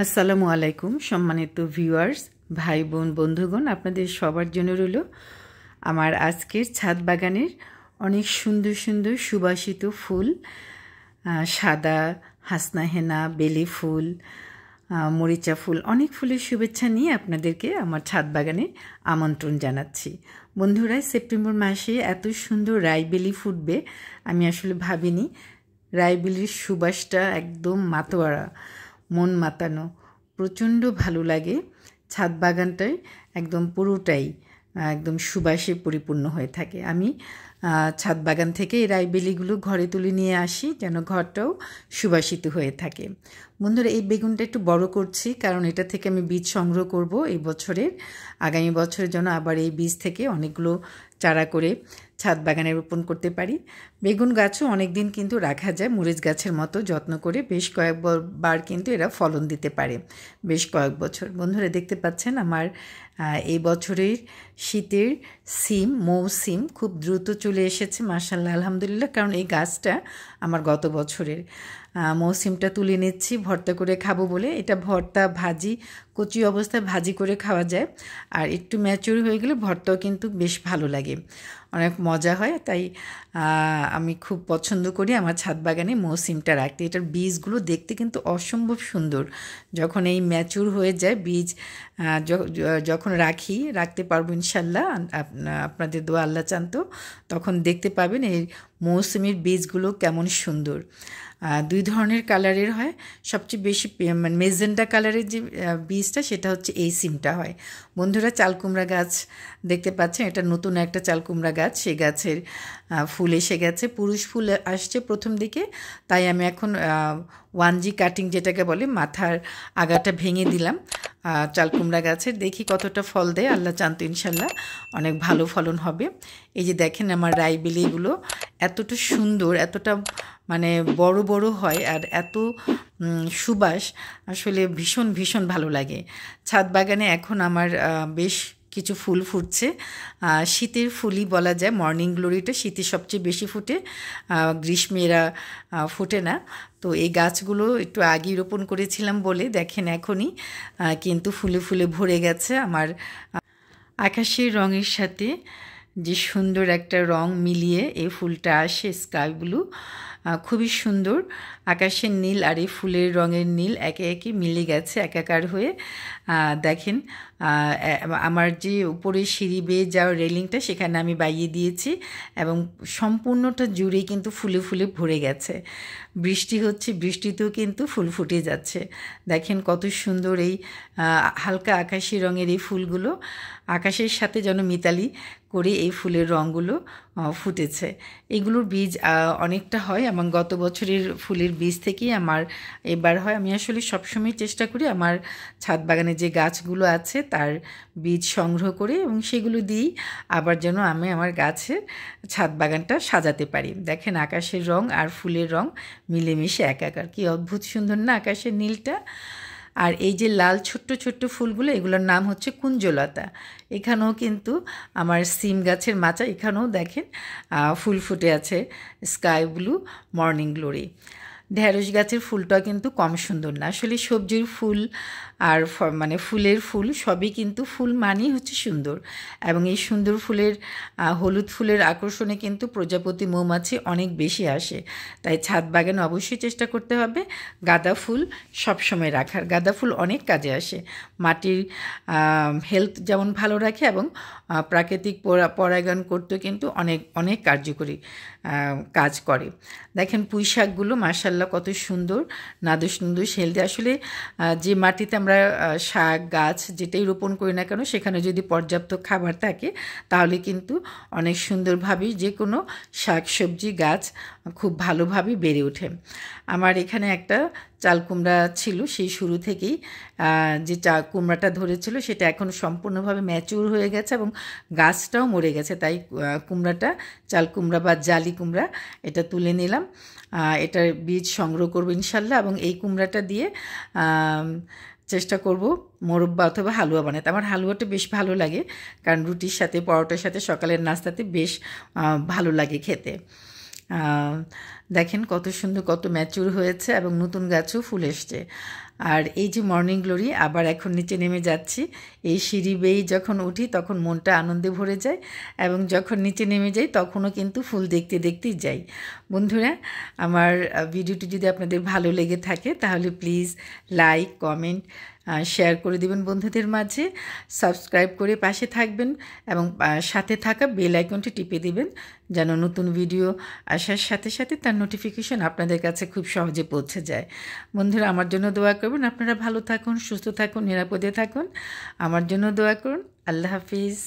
আসসালামু আলাইকুম সম্মানিত ভিউয়ার্স ভাই বোন বন্ধুগণ, আপনাদের সবার জন্য রইল আমার আজকের ছাদ বাগানের অনেক সুন্দর সুন্দর সুবাসিত ফুল, সাদা হাসনা হেনা, বেলি ফুল, মরিচা ফুল, অনেক ফুলের শুভেচ্ছা নিয়ে আপনাদেরকে আমার ছাদ বাগানে আমন্ত্রণ জানাচ্ছি। বন্ধুরা, সেপ্টেম্বর মাসে এত সুন্দর রাইবেলি ফুটবে আমি আসলে ভাবিনি। রাইবেলির সুবাসটা একদম মাতোয়ারা, মন মাতানো, প্রচণ্ড ভালো লাগে। ছাদ বাগানটাই একদম পুরোটাই একদম সুবাসে পরিপূর্ণ হয়ে থাকে। আমি ছাদ বাগান থেকে এই রাইবেলিগুলো ঘরে তুলে নিয়ে আসি যেন ঘরটাও সুবাসিত হয়ে থাকে। বন্ধুরা, এই বেগুনটা একটু বড় করছি কারণ এটা থেকে আমি বীজ সংগ্রহ করব এই বছরের, আগামী বছরের জন্য আবার এই বীজ থেকে অনেকগুলো চারা করে ছাদ বাগানে রোপণ করতে পারি। বেগুন গাছও অনেক দিন কিন্তু রাখা যায়, মরিচ গাছের মতো যত্ন করে বেশ কয়েকবার কিন্তু এরা ফলন দিতে পারে বেশ কয়েক বছর। বন্ধুরা, দেখতে পাচ্ছেন আমার এই বছরের শীতের সিম, মৌসিম খুব দ্রুত চলে এসেছে মাশাআল্লাহ, আলহামদুলিল্লাহ। কারণ এই গাছটা আমার গত বছরের। মৌসিমটা তুলে নিচ্ছি ভর্তা করে খাবো বলে। এটা ভর্তা, ভাজি, কচি অবস্থায় ভাজি করে খাওয়া যায়, আর একটু ম্যাচিউর হয়ে গেলে ভর্তাও কিন্তু বেশ ভালো লাগে, অনেক মজা হয়। তাই আমি খুব পছন্দ করি আমার ছাদ বাগানে মৌসিমটা রাখতে। এটার বীজগুলো দেখতে কিন্তু অসম্ভব সুন্দর। যখন এই ম্যাচিউর হয়ে যায় বীজ, যখন রাখতে পারবো ইনশাল্লাহ, আপনাদের দোয়া আল্লাহ চান তো, তখন দেখতে পাবেন এই মৌসুমির বীজগুলো কেমন সুন্দর। দুই ধরনের কালারের হয়, সবচেয়ে বেশি মানে মেজেন্টা কালারের যে বীজটা সেটা হচ্ছে এই সিমটা হয়। বন্ধুরা, চালকুমড়া গাছ দেখতে পাচ্ছেন, এটা নতুন একটা চালকুমড়া গাছ। সেই গাছের ফুল এসে গেছে, পুরুষ ফুল আসছে প্রথম দিকে, তাই আমি এখন 1G কাটিং যেটাকে বলে, মাথার আগাটা ভেঙে দিলাম চালকুমড়া গাছের। দেখি কতটা ফল দেয়, আল্লাহ চান তো ইনশাল্লাহ অনেক ভালো ফলন হবে। এই যে দেখেন আমার রাইবেলিগুলো এতটা সুন্দর, এতটা মানে বড় বড় হয় আর এত সুবাস, আসলে ভীষণ ভীষণ ভালো লাগে। ছাদ বাগানে এখন আমার বেশ কিছু ফুল ফুটছে, শীতের ফুলই বলা যায়। মর্নিং গ্লোরিটা শীতে সবচেয়ে বেশি ফুটে, গ্রীষ্মেরা ফুটে না। তো এই গাছগুলো একটু আগেই রোপণ করেছিলাম বলে দেখেন এখনই কিন্তু ফুলে ফুলে ভরে গেছে। আমার আকাশের রঙের সাথে যে সুন্দর একটা রং মিলিয়ে এই ফুলটা আসে, স্কাই ব্লু, খুবই সুন্দর। আকাশের নীল আর এই ফুলের রঙের নীল একে একে মিলে গেছে একাকার হয়ে। দেখেন আমার যে উপরে সিঁড়ি বেয়ে যাওয়ার রেলিংটা সেখানে আমি বাইয়ে দিয়েছি এবং সম্পূর্ণটা জুড়েই কিন্তু ফুলে ফুলে ভরে গেছে। বৃষ্টি হচ্ছে, বৃষ্টিতেও কিন্তু ফুল ফুটে যাচ্ছে। দেখেন কত সুন্দর এই হালকা আকাশি রঙের এই ফুলগুলো, আকাশের সাথে যেন মিতালি করে এই ফুলের রঙগুলো ফুটেছে। এগুলোর বীজ অনেকটা হয় এবং গত বছরের ফুলের বীজ থেকেই আমার এবার হয়। আমি আসলে সবসময় চেষ্টা করি আমার ছাদ বাগানে যে গাছগুলো আছে তার বীজ সংগ্রহ করে এবং সেগুলো দিই আবার যেন আমি আমার গাছের ছাদ বাগানটা সাজাতে পারি। দেখেন আকাশের রং আর ফুলের রং মিলেমিশে একাকার, কি অদ্ভুত সুন্দর না আকাশের নীলটা। আর এই যে লাল ছোট্ট ছোট্ট ফুলগুলো, এগুলোর নাম হচ্ছে কুঞ্জলতা। এখানেও কিন্তু আমার সিম গাছের মাচা, এখানেও দেখেন ফুল ফুটে আছে, স্কাই ব্লু, মর্নিং গ্লোরি। ঢেঁড়স গাছের ফুলটাও কিন্তু কম সুন্দর না। আসলে সবজির ফুল আর মানে ফুলের ফুল সবই কিন্তু, ফুল মানেই হচ্ছে সুন্দর, এবং এই সুন্দর ফুলের হলুদ ফুলের আকর্ষণে কিন্তু প্রজাপতি মৌমাছি অনেক বেশি আসে। তাই ছাদ বাগানে অবশ্যই চেষ্টা করতে হবে গাঁদা ফুল সবসময় রাখার। গাঁদা ফুল অনেক কাজে আসে, মাটির হেলথ যেমন ভালো রাখে এবং প্রাকৃতিক পরাগায়ন করতেও কিন্তু অনেক অনেক কার্যকরী কাজ করে। দেখেন পুঁই শাকগুলো মাশাআল্লাহ কত সুন্দর, নাদুস নুদুস হেলদি। আসলে যে মাটিতে আমরা শাক গাছ যেটাই রোপণ করি না কেন, সেখানে যদি পর্যাপ্ত খাবার থাকে তাহলে কিন্তু অনেক সুন্দরভাবেই যে কোনো শাক সবজি গাছ খুব ভালোভাবে বেড়ে ওঠে। আমার এখানে একটা চাল কুমড়া ছিল, সেই শুরু থেকেই যে কুমড়াটা ধরেছিল সেটা এখন সম্পূর্ণভাবে ম্যাচিউর হয়ে গেছে এবং গাছটাও মরে গেছে। তাই কুমড়াটা, চাল কুমড়া বা জালি কুমড়া, এটা তুলে নিলাম। এটার বীজ সংগ্রহ করবো ইনশাল্লাহ এবং এই কুমড়াটা দিয়ে চেষ্টা করব মোরব্বা অথবা হালুয়া বানাতে। আমার হালুয়াটা বেশ ভালো লাগে কারণ রুটির সাথে, পরোটার সাথে, সকালের নাস্তাতে বেশ ভালো লাগে খেতে। দেখেন কত সুন্দর, কত ম্যাচিউর হয়েছে এবং নতুন গাছেও ফুল এসছে। আর এই যে মর্নিং গ্লোরি, আবার এখন নিচে নেমে যাচ্ছি। এই সিঁড়ি বেয়ে যখন উঠি তখন মনটা আনন্দে ভরে যায়, এবং যখন নিচে নেমে যাই তখনও কিন্তু ফুল দেখতে দেখতেই যাই। বন্ধুরা, আমার ভিডিওটি যদি আপনাদের ভালো লেগে থাকে তাহলে প্লিজ লাইক, কমেন্ট, শেয়ার করে দেবেন বন্ধুদের মাঝে, সাবস্ক্রাইব করে পাশে থাকবেন এবং সাথে থাকা বেল আইকনটি টিপে দিবেন, যেন নতুন ভিডিও আসার সাথে সাথে তার নোটিফিকেশন আপনাদের কাছে খুব সহজে পৌঁছে যায়। বন্ধুরা, আমার জন্য দোয়া করবেন, আপনারা ভালো থাকুন, সুস্থ থাকুন, নিরাপদে থাকুন। আমার জন্য দোয়া করুন। আল্লাহ হাফিজ।